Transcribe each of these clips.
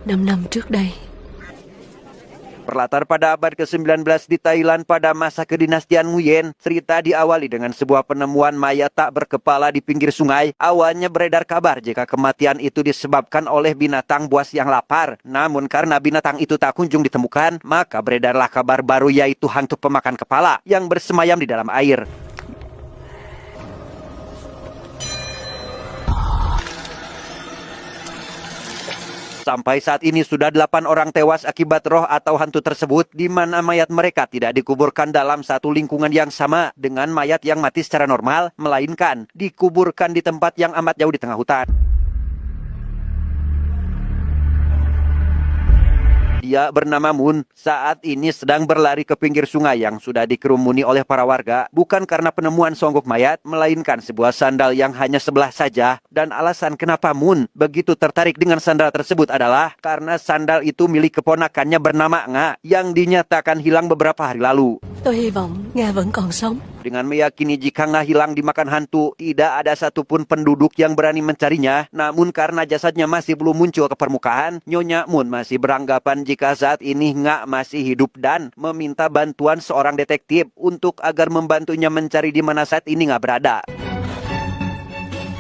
5 năm trước đây. Berlatar pada abad ke-19 di Thailand pada masa kedinastian Nguyen, cerita diawali dengan sebuah penemuan mayat tak berkepala di pinggir sungai. Awalnya beredar kabar jika kematian itu disebabkan oleh binatang buas yang lapar. Namun karena binatang itu tak kunjung ditemukan, maka beredarlah kabar baru yaitu hantu pemakan kepala yang bersemayam di dalam air. Sampai saat ini sudah 8 orang tewas akibat roh atau hantu tersebut, di mana mayat mereka tidak dikuburkan dalam satu lingkungan yang sama dengan mayat yang mati secara normal, melainkan dikuburkan di tempat yang amat jauh di tengah hutan. Dia bernama Moon, saat ini sedang berlari ke pinggir sungai yang sudah dikerumuni oleh para warga, bukan karena penemuan songgok mayat, melainkan sebuah sandal yang hanya sebelah saja. Dan alasan kenapa Moon begitu tertarik dengan sandal tersebut adalah karena sandal itu milik keponakannya bernama Nga, yang dinyatakan hilang beberapa hari lalu. Tôi hy vọng Nga vẫn còn sống. Dengan meyakini jika Nga hilang dimakan hantu, tidak ada satupun penduduk yang berani mencarinya. Namun karena jasadnya masih belum muncul ke permukaan, Nyonya Moon masih beranggapan jika saat ini Nga masih hidup dan meminta bantuan seorang detektif untuk agar membantunya mencari di mana saat ini Nga berada.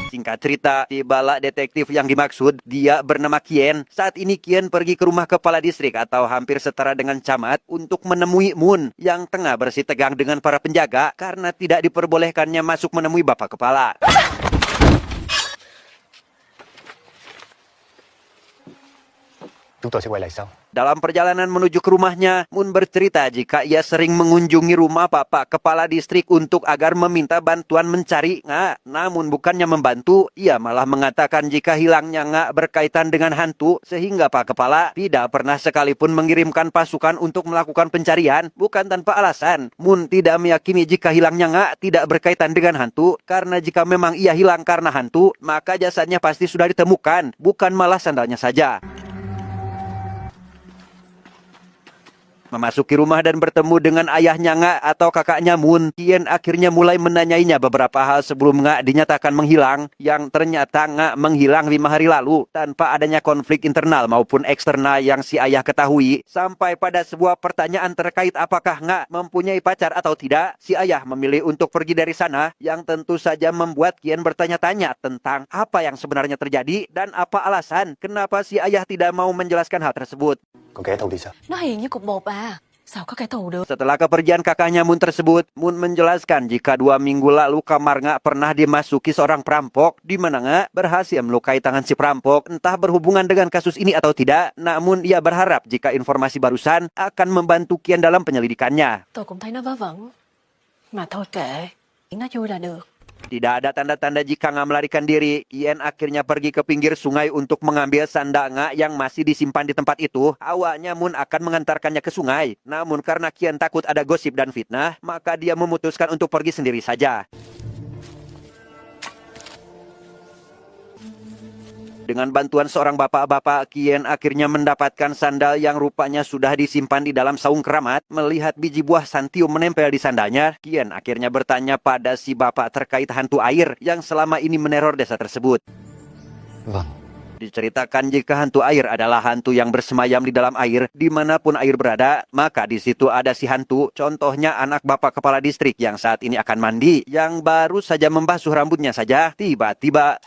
Singkat cerita, tibalah detektif yang dimaksud. Dia bernama Kien. Saat ini Kien pergi ke rumah kepala distrik atau hampir setara dengan camat untuk menemui Moon yang tengah bersitegang dengan para penjaga karena tidak diperbolehkannya masuk menemui bapak kepala. Chúng tôi sẽ quay lại sau. Dalam perjalanan menuju ke rumahnya, Moon bercerita jika ia sering mengunjungi rumah bapak kepala distrik untuk agar meminta bantuan mencari Nga. Namun bukannya membantu, ia malah mengatakan jika hilangnya Nga berkaitan dengan hantu, sehingga Pak Kepala tidak pernah sekalipun mengirimkan pasukan untuk melakukan pencarian. Bukan tanpa alasan, Moon tidak meyakini jika hilangnya Nga tidak berkaitan dengan hantu, karena jika memang ia hilang karena hantu, maka jasadnya pasti sudah ditemukan, bukan malah sandalnya saja. Memasuki rumah dan bertemu dengan ayahnya Nga atau kakaknya Moon, Kien akhirnya mulai menanyainya beberapa hal sebelum Nga dinyatakan menghilang, yang ternyata Nga menghilang 5 hari lalu tanpa adanya konflik internal maupun eksternal yang si ayah ketahui. Sampai pada sebuah pertanyaan terkait apakah Nga mempunyai pacar atau tidak, si ayah memilih untuk pergi dari sana, yang tentu saja membuat Kien bertanya-tanya tentang apa yang sebenarnya terjadi dan apa alasan kenapa si ayah tidak mau menjelaskan hal tersebut. Còn kẻ thù thì sao? Nó hiền như cục bột à. Sao có kẻ thù được? Setelah kepergian kakaknya Moon tersebut, Moon menjelaskan jika 2 minggu lalu kamar Nga pernah dimasuki seorang perampok, di mana Nga berhasil melukai tangan si perampok, entah berhubungan dengan kasus ini atau tidak. Namun ia berharap jika informasi barusan akan membantu Kien dalam penyelidikannya. Tôi cũng thấy nó vớ vẩn. Mà thôi kệ, nó vui là được. Tidak ada tanda-tanda jika Nga melarikan diri. Kien akhirnya pergi ke pinggir sungai untuk mengambil sandal Nga yang masih disimpan di tempat itu. Awalnya Moon akan mengantarkannya ke sungai. Namun karena Kien takut ada gosip dan fitnah, maka dia memutuskan untuk pergi sendiri saja. Dengan bantuan seorang bapak-bapak, Kien akhirnya mendapatkan sandal yang rupanya sudah disimpan di dalam saung keramat. Melihat biji buah santium menempel di sandalnya, Kien akhirnya bertanya pada si bapak terkait hantu air yang selama ini meneror desa tersebut. Vâng. Diceritakan jika hantu air adalah hantu yang bersemayam di dalam air, dimanapun air berada, maka di situ ada si hantu. Contohnya anak bapak kepala distrik yang saat ini akan mandi, yang baru saja membasuh rambutnya saja, tiba-tiba...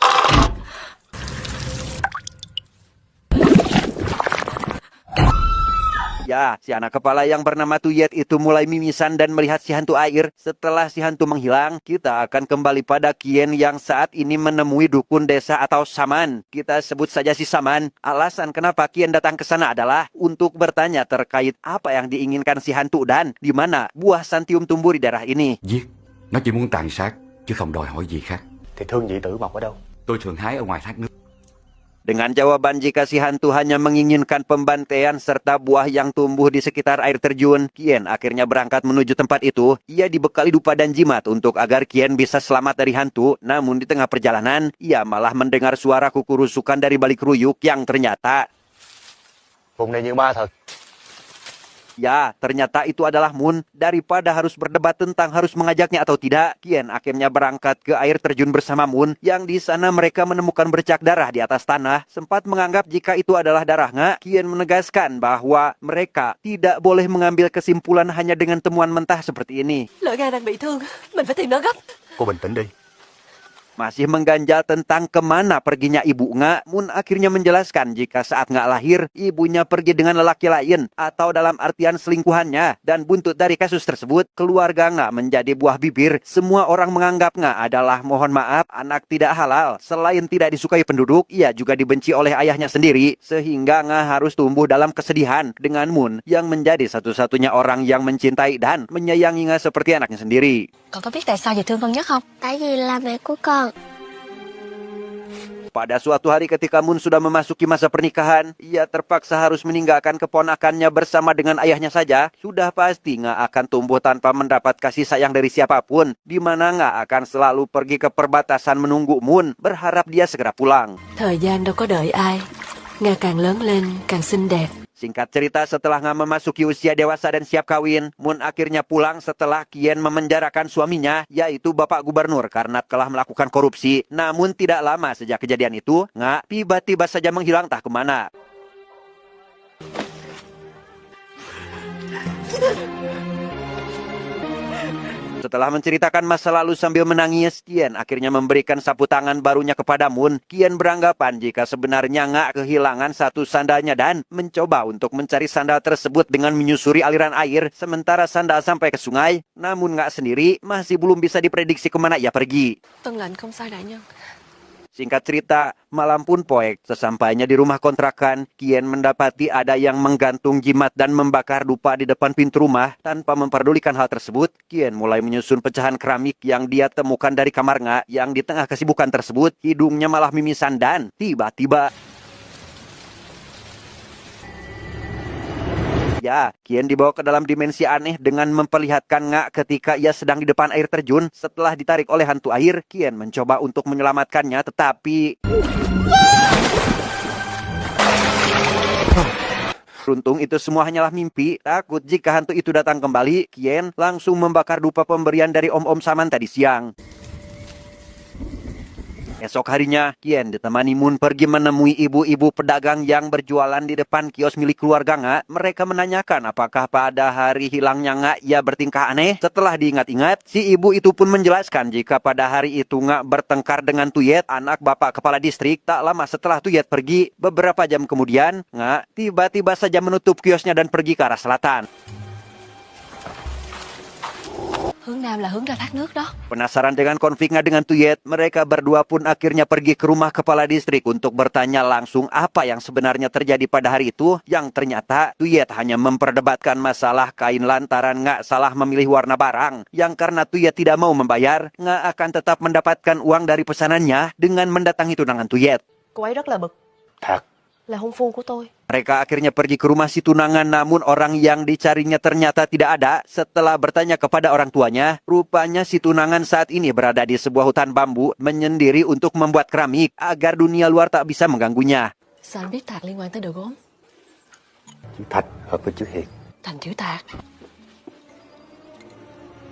Ya, si anak kepala yang bernama Tuyet itu mulai mimisan dan melihat si hantu air. Setelah si hantu menghilang, kita akan kembali pada Kien yang saat ini menemui dukun desa atau Saman. Kita sebut saja si Saman. Alasan kenapa Kien datang ke sana adalah untuk bertanya terkait apa yang diinginkan si hantu dan di mana buah santium tumbuh di daerah ini. Giết, nó chỉ muốn tàn sát chứ không đòi hỏi gì khác. Thì thương nhị tử mọc ở đâu? Tôi thường hái ở ngoài thác nước. Dengan jawaban jika si hantu hanya menginginkan pembantaian serta buah yang tumbuh di sekitar air terjun, Kien akhirnya berangkat menuju tempat itu. Ia dibekali dupa dan jimat untuk agar Kien bisa selamat dari hantu. Namun di tengah perjalanan, ia malah mendengar suara kukurusukan dari balik ruyuk yang ternyata... Vùng này như ma thật. Ya, ternyata itu adalah Moon. Daripada harus berdebat tentang harus mengajaknya atau tidak, Kien akhirnya berangkat ke air terjun bersama Moon. Yang di sana mereka menemukan bercak darah di atas tanah. Sempat menganggap jika itu adalah darah Nga, Kien menegaskan bahwa mereka tidak boleh mengambil kesimpulan hanya dengan temuan mentah seperti ini. Lỡ Nga đang bị thương, mình phải tìm nó gấp. Cô bình tĩnh đi. Masih mengganjal tentang kemana perginya ibu Nga, Moon akhirnya menjelaskan jika saat Nga lahir, ibunya pergi dengan lelaki lain atau dalam artian selingkuhannya. Dan buntut dari kasus tersebut, keluarga Nga menjadi buah bibir. Semua orang menganggap Nga adalah mohon maaf, anak tidak halal. Selain tidak disukai penduduk, ia juga dibenci oleh ayahnya sendiri. Sehingga Nga harus tumbuh dalam kesedihan dengan Moon yang menjadi satu-satunya orang yang mencintai dan menyayangi Nga seperti anaknya sendiri. Cậu có biết tại sao dì thương con nhất không? Tại vì là mẹ của con. Pada suatu hari ketika Moon sudah memasuki masa pernikahan, ia terpaksa harus meninggalkan keponakannya bersama dengan ayahnya saja. Sudah pasti Nga akan tumbuh tanpa mendapat kasih sayang dari siapapun, di mana Nga akan selalu pergi ke perbatasan menunggu Moon, berharap dia segera pulang. Thời gian đâu có đợi ai. Nga càng lớn lên càng xinh đẹp. Singkat cerita, setelah Nga memasuki usia dewasa dan siap kawin, Moon akhirnya pulang setelah Kien memenjarakan suaminya, yaitu Bapak Gubernur, karena telah melakukan korupsi. Namun tidak lama sejak kejadian itu, Nga tiba-tiba saja menghilang entah kemana. Setelah menceritakan masa lalu sambil menangis, Kien akhirnya memberikan sapu tangan barunya kepada Moon. Kien beranggapan jika sebenarnya Nga kehilangan satu sandalnya dan mencoba untuk mencari sandal tersebut dengan menyusuri aliran air sementara sandal sampai ke sungai. Namun Nga sendiri masih belum bisa diprediksi kemana ia pergi. Tuân lệnh không sai đại nhân. Singkat cerita, malam pun poek. Sesampainya di rumah kontrakan, Kien mendapati ada yang menggantung jimat dan membakar dupa di depan pintu rumah. Tanpa memperdulikan hal tersebut, Kien mulai menyusun pecahan keramik yang dia temukan dari kamar Nga. Yang di tengah kesibukan tersebut, hidungnya malah mimisan dan tiba-tiba... Ya, Kien dibawa ke dalam dimensi aneh dengan memperlihatkan Nga ketika ia sedang di depan air terjun. Setelah ditarik oleh hantu air, Kien mencoba untuk menyelamatkannya, tetapi... Beruntung itu semua hanyalah mimpi. Takut jika hantu itu datang kembali, Kien langsung membakar dupa pemberian dari Om-Om Saman tadi siang. Esok harinya, Kien ditemani Moon pergi menemui ibu-ibu pedagang yang berjualan di depan kios milik keluarga Nga. Mereka menanyakan apakah pada hari hilangnya Nga ia bertingkah aneh. Setelah diingat-ingat, si ibu itu pun menjelaskan jika pada hari itu Nga bertengkar dengan Tuyet, anak bapak kepala distrik. Tak lama setelah Tuyet pergi, beberapa jam kemudian, Nga tiba-tiba saja menutup kiosnya dan pergi ke arah selatan. Hướng nam là hướng ra thác nước đó. Penasaran dengan konfliknya dengan Tuyet, mereka berdua pun akhirnya pergi ke rumah kepala distrik untuk bertanya langsung apa yang sebenarnya terjadi pada hari itu. Yang ternyata Tuyet hanya memperdebatkan masalah kain lantaran Nga salah memilih warna barang. Yang karena Tuyet tidak mau membayar, Nga akan tetap mendapatkan uang dari pesanannya dengan mendatangi tunangan Tuyet. Cô ấy rất là bực. Thật. Là hôn phu của tôi. Mereka akhirnya pergi ke rumah si tunangan, namun orang yang dicarinya ternyata tidak ada. Setelah bertanya kepada orang tuanya, rupanya si tunangan saat ini berada di sebuah hutan bambu, menyendiri untuk membuat keramik agar dunia luar tak bisa mengganggunya. Sao anh biết Thạc liên quan tới đồ gốm? Chữ Thạch hợp với chữ Hiền. Thành chữ Thạc.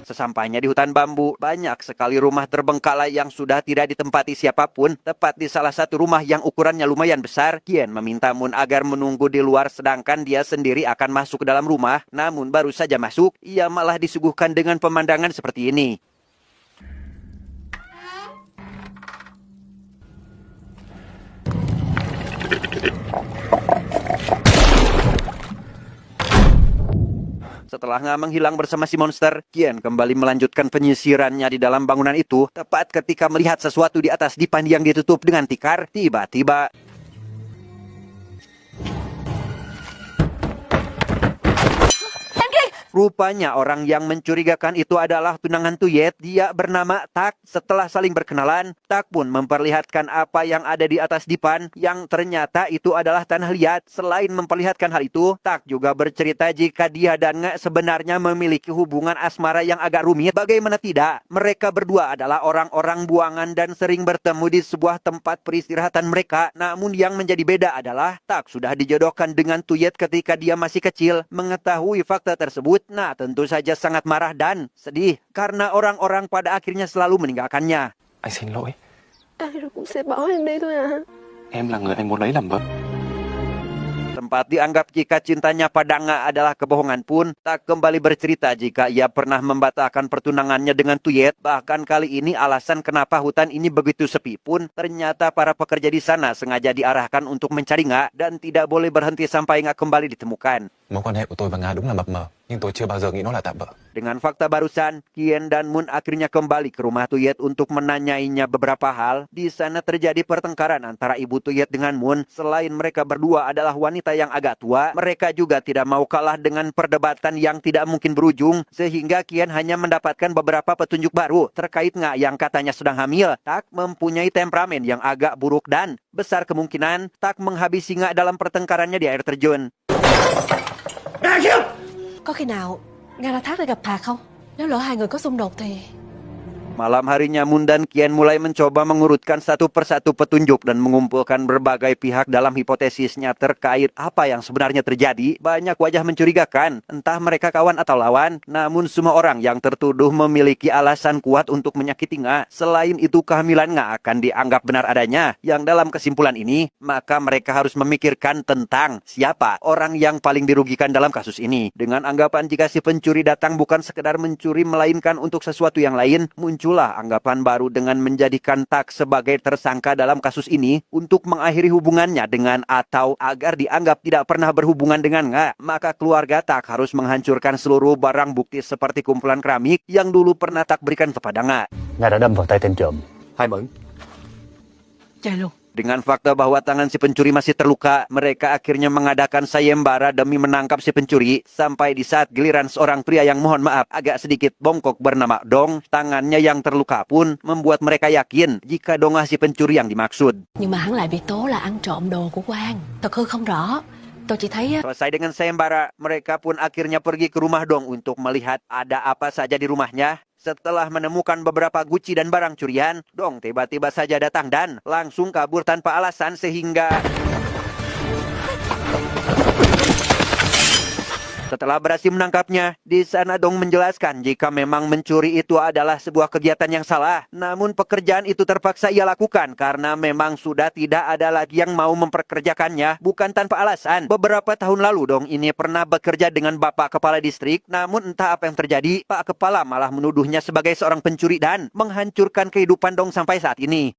Sesampainya di hutan bambu, banyak sekali rumah terbengkalai yang sudah tidak ditempati siapapun. Tepat di salah satu rumah yang ukurannya lumayan besar, Kien meminta Moon agar menunggu di luar sedangkan dia sendiri akan masuk ke dalam rumah. Namun baru saja masuk, ia malah disuguhkan dengan pemandangan seperti ini. Setelah Nga menghilang bersama si monster, Kien kembali melanjutkan penyisirannya di dalam bangunan itu. Tepat ketika melihat sesuatu di atas dipan yang ditutup dengan tikar, tiba-tiba... Rupanya orang yang mencurigakan itu adalah tunangan Tuyet. Dia bernama Tak. Setelah saling berkenalan, Tak pun memperlihatkan apa yang ada di atas dipan, yang ternyata itu adalah tanah liat. Selain memperlihatkan hal itu, Tak juga bercerita jika dia dan Nga sebenarnya memiliki hubungan asmara yang agak rumit. Bagaimana tidak, mereka berdua adalah orang-orang buangan dan sering bertemu di sebuah tempat peristirahatan mereka. Namun yang menjadi beda adalah Tak sudah dijodohkan dengan Tuyet ketika dia masih kecil. Mengetahui fakta tersebut, Nah tentu saja sangat marah dan sedih karena orang-orang pada akhirnya selalu meninggalkannya. Anh xin lỗi, Ai rồi cũng sẽ bỏ em đi thôi à. em là người anh muốn lấy làm vợ. Tempat dianggap jika cintanya pada Nga adalah kebohongan pun, Tak kembali bercerita jika ia pernah membatalkan pertunangannya dengan Tuyet. Bahkan kali ini alasan kenapa hutan ini begitu sepi pun, ternyata para pekerja di sana sengaja diarahkan untuk mencari Nga dan tidak boleh berhenti sampai Nga kembali ditemukan. Mối quan hệ của tôi và Nga đúng là mập mờ, nhưng tôi chưa bao giờ nghĩ nó là tạm bỡ. Dengan fakta barusan, Kien dan Moon akhirnya kembali ke rumah Tuyet untuk menanyainya beberapa hal. Di sana terjadi pertengkaran antara ibu Tuyet dengan Moon. Selain mereka berdua adalah wanita yang agak tua, mereka juga tidak mau kalah dengan perdebatan yang tidak mungkin berujung, sehingga Kien hanya mendapatkan beberapa petunjuk baru terkait Nga yang katanya sedang hamil. Tak mempunyai temperamen yang agak buruk dan besar kemungkinan Tak menghabisi Nga dalam pertengkarannya di air terjun. Có khi nào Nga đã thác để gặp Thạc không? Nếu lỡ hai người có xung đột thì... Malam harinya Moon dan Kien mulai mencoba mengurutkan satu persatu petunjuk dan mengumpulkan berbagai pihak dalam hipotesisnya terkait apa yang sebenarnya terjadi. Banyak wajah mencurigakan, entah mereka kawan atau lawan. Namun semua orang yang tertuduh memiliki alasan kuat untuk menyakiti Nga. Selain itu kehamilan Nga akan dianggap benar adanya. Yang dalam kesimpulan ini, maka mereka harus memikirkan tentang siapa orang yang paling dirugikan dalam kasus ini. Dengan anggapan jika si pencuri datang bukan sekedar mencuri melainkan untuk sesuatu yang lain, muncullah anggapan baru dengan menjadikan Tak sebagai tersangka dalam kasus ini untuk mengakhiri hubungannya dengan atau agar dianggap tidak pernah berhubungan dengan Nga. Maka keluarga Tak harus menghancurkan seluruh barang bukti seperti kumpulan keramik yang dulu pernah Tak berikan kepada Nga. Nga đã đâm vào tay tên trộm. Hai Mẫn, Chơi luôn. Dengan fakta bahwa tangan si pencuri masih terluka, mereka akhirnya mengadakan sayembara demi menangkap si pencuri. Sampai di saat giliran seorang pria yang mohon maaf agak sedikit bongkok bernama Dong, tangannya yang terluka pun membuat mereka yakin jika Donglah si pencuri yang dimaksud. Nhưng mà hắn lại bị tố là ăn trộm đồ của Quang. Thật hư không rõ. Tôi chỉ thấy... Selesai dengan sayembara, mereka pun akhirnya pergi ke rumah Dong untuk melihat ada apa saja di rumahnya. Setelah menemukan beberapa guci dan barang curian, Dong tiba-tiba saja datang dan langsung kabur tanpa alasan sehingga... Setelah berhasil menangkapnya, di sana Dong menjelaskan jika memang mencuri itu adalah sebuah kegiatan yang salah. Namun pekerjaan itu terpaksa ia lakukan karena memang sudah tidak ada lagi yang mau memperkerjakannya, bukan tanpa alasan. Beberapa tahun lalu Dong ini pernah bekerja dengan Bapak Kepala Distrik, namun entah apa yang terjadi, Pak Kepala malah menuduhnya sebagai seorang pencuri dan menghancurkan kehidupan Dong sampai saat ini.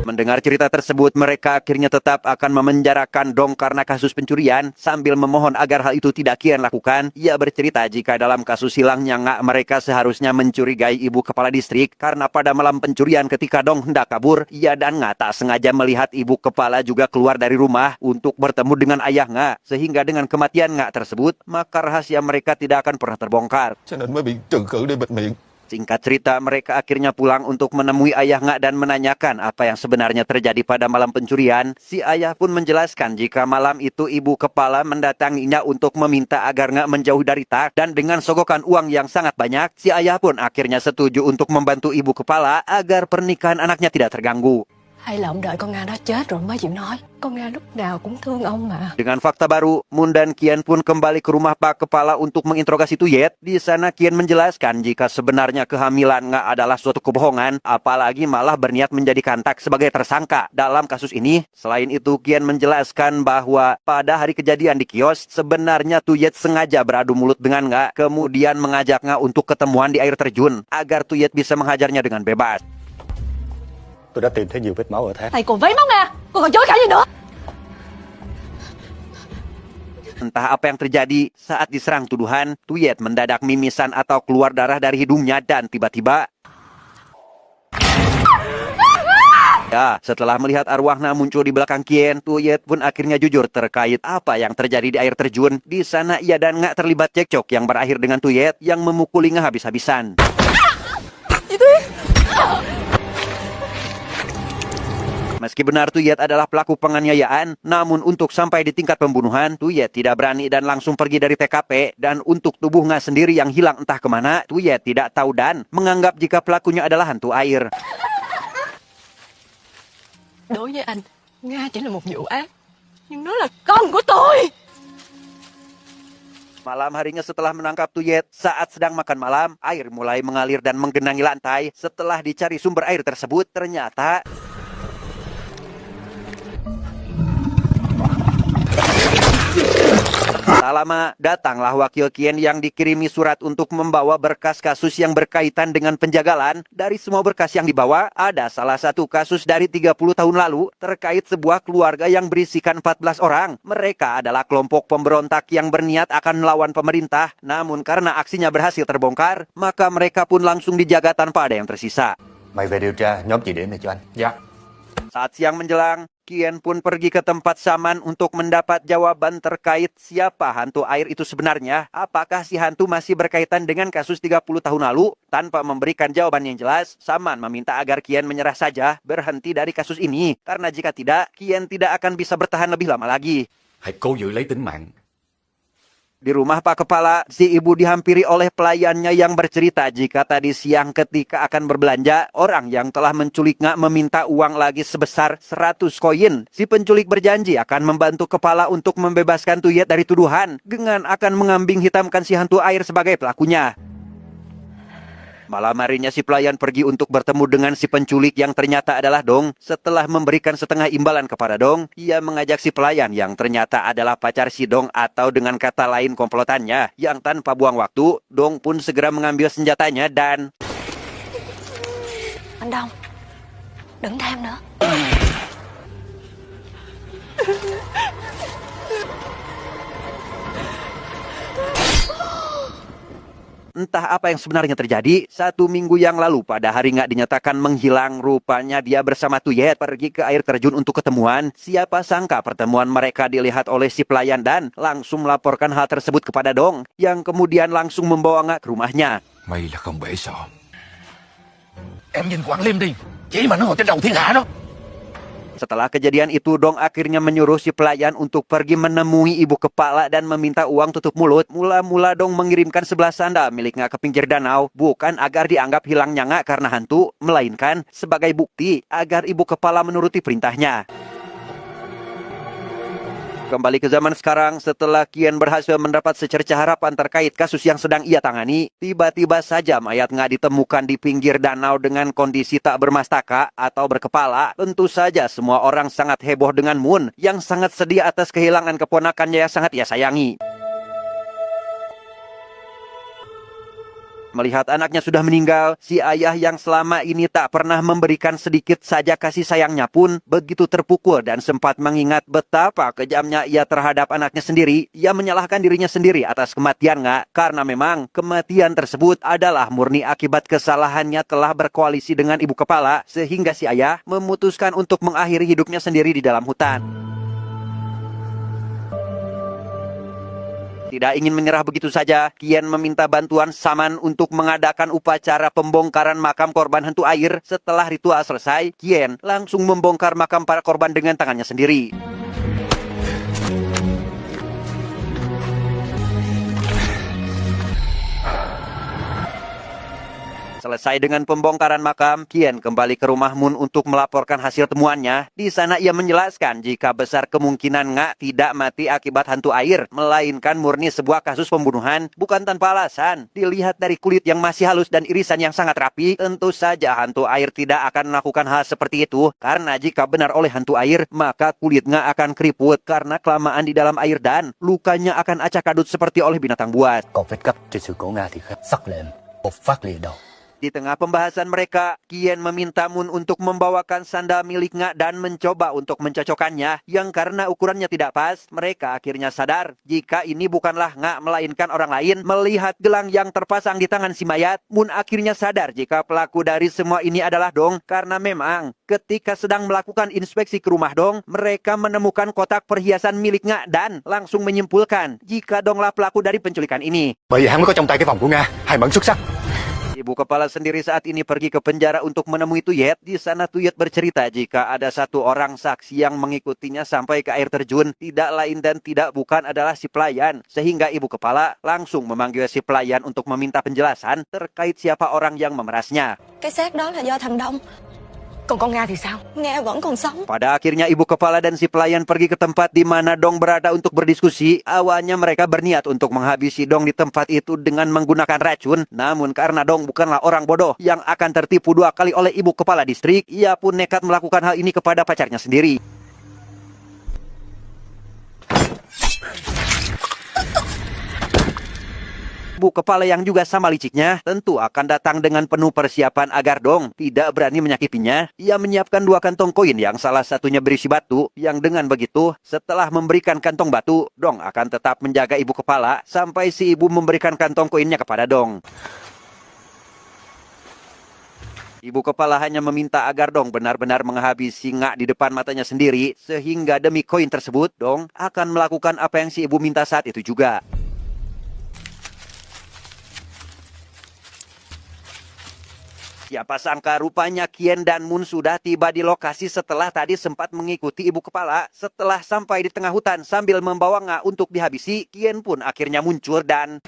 Mendengar cerita tersebut, mereka akhirnya tetap akan memenjarakan Dong karena kasus pencurian. Sambil memohon agar hal itu tidak Kien lakukan, ia bercerita jika dalam kasus hilangnya Nga mereka seharusnya mencurigai ibu kepala distrik karena pada malam pencurian ketika Dong hendak kabur, ia dan Nga tak sengaja melihat ibu kepala juga keluar dari rumah untuk bertemu dengan ayah Nga. Sehingga dengan kematian Nga tersebut, maka rahasia mereka tidak akan pernah terbongkar. Cho nên mới bị trừ khử để bịt miệng. Singkat cerita, mereka akhirnya pulang untuk menemui ayah Nga dan menanyakan apa yang sebenarnya terjadi pada malam pencurian. Si ayah pun menjelaskan jika malam itu ibu kepala mendatanginya untuk meminta agar Nga menjauh dari Tak. Dan dengan sogokan uang yang sangat banyak, si ayah pun akhirnya setuju untuk membantu ibu kepala agar pernikahan anaknya tidak terganggu. Hay là ông đợi con Nga đó chết rồi mới chịu nói. Con Nga lúc nào cũng thương ông mà. Dengan fakta baru, Moon dan Kien pun kembali ke rumah Pak Kepala untuk menginterogasi Tuyet. Di sana Kien menjelaskan jika sebenarnya kehamilan Nga adalah suatu kebohongan, apalagi malah berniat menjadikan Tak sebagai tersangka dalam kasus ini. Selain itu, Kien menjelaskan bahwa pada hari kejadian di kios, sebenarnya Tuyet sengaja beradu mulut dengan Nga, kemudian mengajak Nga untuk ketemuan di air terjun, agar Tuyet bisa menghajarnya dengan bebas. Tôi đã tìm thấy nhiều vết máu ở thác. Thầy còn vấy máu Nga. Còn còn chối cãi gì nữa. Entah apa yang terjadi saat diserang tuduhan, Tuyet mendadak mimisan atau keluar darah dari hidungnya dan tiba-tiba Ya, setelah melihat arwahnya muncul di belakang Kien, Tuyet pun akhirnya jujur terkait apa yang terjadi di air terjun. Di sana ia dan Nga terlibat cekcok yang berakhir dengan Tuyet yang memukuli Nga habis-habisan. Meski benar Tuyet adalah pelaku penganiayaan, namun untuk sampai di tingkat pembunuhan, Tuyet tidak berani dan langsung pergi dari TKP. Dan untuk tubuh Nga sendiri yang hilang entah kemana, Tuyet tidak tahu dan menganggap jika pelakunya adalah hantu air. Đối với anh, Nga chỉ là một vụ ác, nhưng nó là con của tôi. Malam harinya setelah menangkap Tuyet, saat sedang makan malam, air mulai mengalir dan menggenangi lantai. Setelah dicari sumber air tersebut, ternyata tak lama, datanglah wakil Kien yang dikirimi surat untuk membawa berkas kasus yang berkaitan dengan penjagalan. Dari semua berkas yang dibawa, ada salah satu kasus dari 30 tahun lalu terkait sebuah keluarga yang berisikan 14 orang. Mereka adalah kelompok pemberontak yang berniat akan melawan pemerintah. Namun karena aksinya berhasil terbongkar, maka mereka pun langsung dijaga tanpa ada yang tersisa. Mày về điều tra nhóm chỉ điểm này cho anh. Dạ. Saat siang menjelang, Kien pun pergi ke tempat Saman untuk mendapat jawaban terkait siapa hantu air itu sebenarnya. Apakah si hantu masih berkaitan dengan kasus 30 tahun lalu? Tanpa memberikan jawaban yang jelas, Saman meminta agar Kien menyerah saja, berhenti dari kasus ini. Karena jika tidak, Kien tidak akan bisa bertahan lebih lama lagi. Hãy cố giữ lấy tính mạng. Di rumah Pak Kepala, si ibu dihampiri oleh pelayannya yang bercerita jika tadi siang ketika akan berbelanja, orang yang telah menculik Nga meminta uang lagi sebesar 100 koin. Si penculik berjanji akan membantu Kepala untuk membebaskan Tuyet dari tuduhan dengan akan mengambing hitamkan si hantu air sebagai pelakunya. Malam harinya si pelayan pergi untuk bertemu dengan si penculik yang ternyata adalah Dong. Setelah memberikan setengah imbalan kepada Dong, ia mengajak si pelayan yang ternyata adalah pacar si Dong atau dengan kata lain komplotannya. Yang tanpa buang waktu, Dong pun segera mengambil senjatanya dan... Anh Đông, đừng thêm nữa. Entah apa yang sebenarnya terjadi, 1 minggu yang lalu pada hari Nga dinyatakan menghilang, rupanya dia bersama Tuyet pergi ke air terjun untuk ketemuan. Siapa sangka pertemuan mereka dilihat oleh si pelayan dan langsung melaporkan hal tersebut kepada Dong, yang kemudian langsung membawa Nga ke rumahnya. Mày là không bể sợ. Em nhìn Quảng Liêm đi, chỉ mà nó ngồi trên đầu thiên hạ đó. Setelah kejadian itu, Dong akhirnya menyuruh si pelayan untuk pergi menemui ibu kepala dan meminta uang tutup mulut. Mula-mula Dong mengirimkan 11 sandal milik Nga ke pinggir danau, bukan agar dianggap hilangnya Nga karena hantu, melainkan sebagai bukti agar ibu kepala menuruti perintahnya. Kembali ke zaman sekarang, setelah Kien berhasil mendapat secerca harapan terkait kasus yang sedang ia tangani, tiba-tiba saja mayat Nga ditemukan di pinggir danau dengan kondisi tak bermastaka atau berkepala. Tentu saja semua orang sangat heboh dengan Moon yang sangat sedih atas kehilangan keponakannya yang sangat ia sayangi. Melihat anaknya sudah meninggal, si ayah yang selama ini tak pernah memberikan sedikit saja kasih sayangnya pun begitu terpukul dan sempat mengingat betapa kejamnya ia terhadap anaknya sendiri. Ia menyalahkan dirinya sendiri atas kematian Nga, karena memang kematian tersebut adalah murni akibat kesalahannya telah berkoalisi dengan ibu kepala, sehingga si ayah memutuskan untuk mengakhiri hidupnya sendiri di dalam hutan. Tidak ingin menyerah begitu saja, Kien meminta bantuan Saman untuk mengadakan upacara pembongkaran makam korban hantu air. Setelah ritual selesai, Kien langsung membongkar makam para korban dengan tangannya sendiri. Selesai dengan pembongkaran makam, Kien kembali ke rumah Moon untuk melaporkan hasil temuannya. Di sana ia menjelaskan jika besar kemungkinan Nga tidak mati akibat hantu air, melainkan murni sebuah kasus pembunuhan, bukan tanpa alasan. Dilihat dari kulit yang masih halus dan irisan yang sangat rapi, tentu saja hantu air tidak akan melakukan hal seperti itu. Karena jika benar oleh hantu air, maka kulit Nga akan keriput karena kelamaan di dalam air dan lukanya akan acak adut seperti oleh binatang buas. Còn vết cắt trên xương cổ Nga thì khác, sắc lẹm, một phát lìa đầu. Di tengah pembahasan mereka, Kien meminta Mun untuk membawakan sandal milik Nga dan mencoba untuk mencocokkannya, yang karena ukurannya tidak pas, mereka akhirnya sadar jika ini bukanlah Nga melainkan orang lain. Melihat gelang yang terpasang di tangan si mayat, Mun akhirnya sadar jika pelaku dari semua ini adalah Dong, karena memang ketika sedang melakukan inspeksi ke rumah Dong, mereka menemukan kotak perhiasan milik Nga dan langsung menyimpulkan jika Donglah pelaku dari penculikan ini. Bởi vì hắn mới có trong tay cái vòng của Nga, hai mẫn xuất sắc. Ibu kepala sendiri saat ini pergi ke penjara untuk menemui Tuyet. Di sana Tuyet bercerita jika ada satu orang saksi yang mengikutinya sampai ke air terjun. Tidak lain dan tidak bukan adalah si pelayan. Sehingga ibu kepala langsung memanggil si pelayan untuk meminta penjelasan terkait siapa orang yang memerasnya. Cái xác đó là do thằng Đông. Còn con Nga thì sao? Nga vẫn còn sống. Pada akhirnya ibu kepala dan si pelayan pergi ke tempat di mana Dong berada untuk berdiskusi. Awalnya mereka berniat untuk menghabisi Dong di tempat itu dengan menggunakan racun. Namun karena Dong bukanlah orang bodoh yang akan tertipu 2 kali oleh ibu kepala distrik, ia pun nekat melakukan hal ini kepada pacarnya sendiri. Ibu kepala yang juga sama liciknya tentu akan datang dengan penuh persiapan agar Dong tidak berani menyakitinya. Ia menyiapkan 2 kantong koin yang salah satunya berisi batu, yang dengan begitu setelah memberikan kantong batu, Dong akan tetap menjaga ibu kepala sampai si ibu memberikan kantong koinnya kepada Dong. Ibu kepala hanya meminta agar Dong benar-benar menghabisi Nga di depan matanya sendiri, sehingga demi koin tersebut Dong akan melakukan apa yang si ibu minta saat itu juga. Siapa sangka rupanya Kien dan Mun sudah tiba di lokasi setelah tadi sempat mengikuti ibu kepala. Setelah sampai di tengah hutan sambil membawa Nga untuk dihabisi, Kien pun akhirnya muncul dan...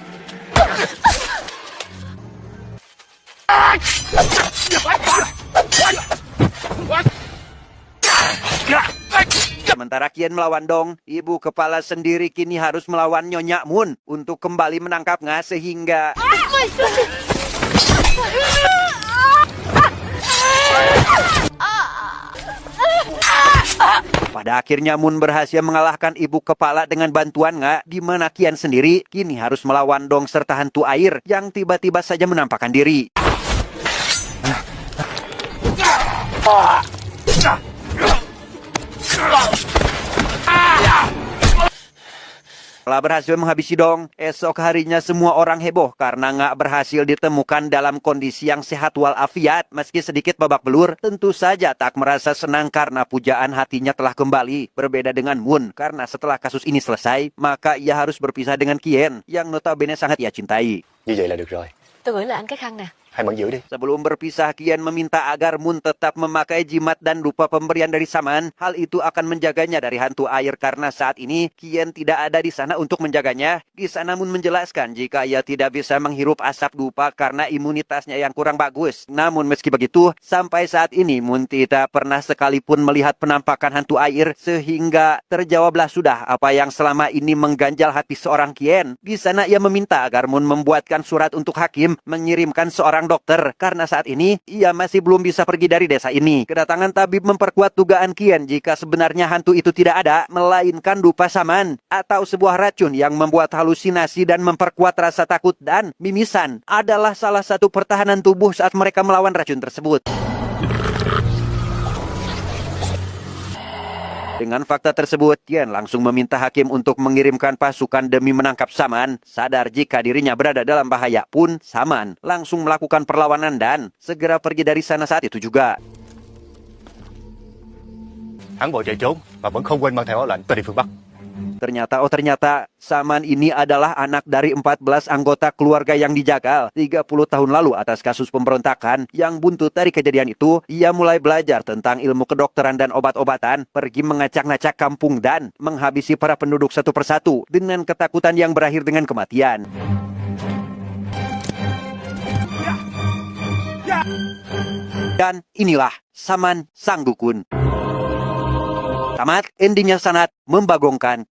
Sementara Kien melawan Dong, ibu kepala sendiri kini harus melawan Nyonya Mun untuk kembali menangkap Nga sehingga... Pada akhirnya Mun berhasil mengalahkan ibu kepala dengan bantuan Nga, di mana Kien sendiri kini harus melawan Dong serta hantu air yang tiba-tiba saja menampakkan diri. Setelah berhasil menghabisi Dong, esok harinya semua orang heboh karena Nga berhasil ditemukan dalam kondisi yang sehat walafiat. Meski sedikit babak belur, tentu saja tak merasa senang karena pujaan hatinya telah kembali. Berbeda dengan Mun, karena setelah kasus ini selesai, maka ia harus berpisah dengan Kien yang notabene sangat ia cintai. Như vậy là được rồi. Tôi gửi lại anh cái khăn nè. Hai mẫn giữ đi. Sebelum berpisah, Kien meminta agar Mun tetap memakai jimat dan rupa pemberian dari Saman. Hal itu akan menjaganya dari hantu air karena saat ini Kien tidak ada di sana untuk menjaganya. Di sana Mun menjelaskan jika ia tidak bisa menghirup asap dupa karena imunitasnya yang kurang bagus. Namun meski begitu, sampai saat ini Mun tidak pernah sekalipun melihat penampakan hantu air sehingga terjawablah sudah apa yang selama ini mengganjal hati seorang Kien. Di sana ia meminta agar Mun membuatkan surat untuk hakim mengirimkan seorang dokter karena saat ini ia masih belum bisa pergi dari desa ini. Kedatangan tabib memperkuat dugaan Kien jika sebenarnya hantu itu tidak ada melainkan dupa Saman atau sebuah racun yang membuat halusinasi dan memperkuat rasa takut dan mimisan adalah salah satu pertahanan tubuh saat mereka melawan racun tersebut. Dengan fakta tersebut, Kien langsung meminta hakim untuk mengirimkan pasukan demi menangkap Saman. Sadar jika dirinya berada dalam bahaya pun, Saman langsung melakukan perlawanan dan segera pergi dari sana saat itu juga. Hắn vội chạy trốn mà vẫn không quên mang theo áo lạnh tới địa phương Bắc. Ternyata Saman ini adalah anak dari 14 anggota keluarga yang dijagal 30 tahun lalu atas kasus pemberontakan. Yang buntut dari kejadian itu, ia mulai belajar tentang ilmu kedokteran dan obat-obatan, pergi mengacak-ngacak kampung dan menghabisi para penduduk satu persatu dengan ketakutan yang berakhir dengan kematian. Dan inilah Saman Sang Dukun. Tamat, endingnya sangat membagongkan.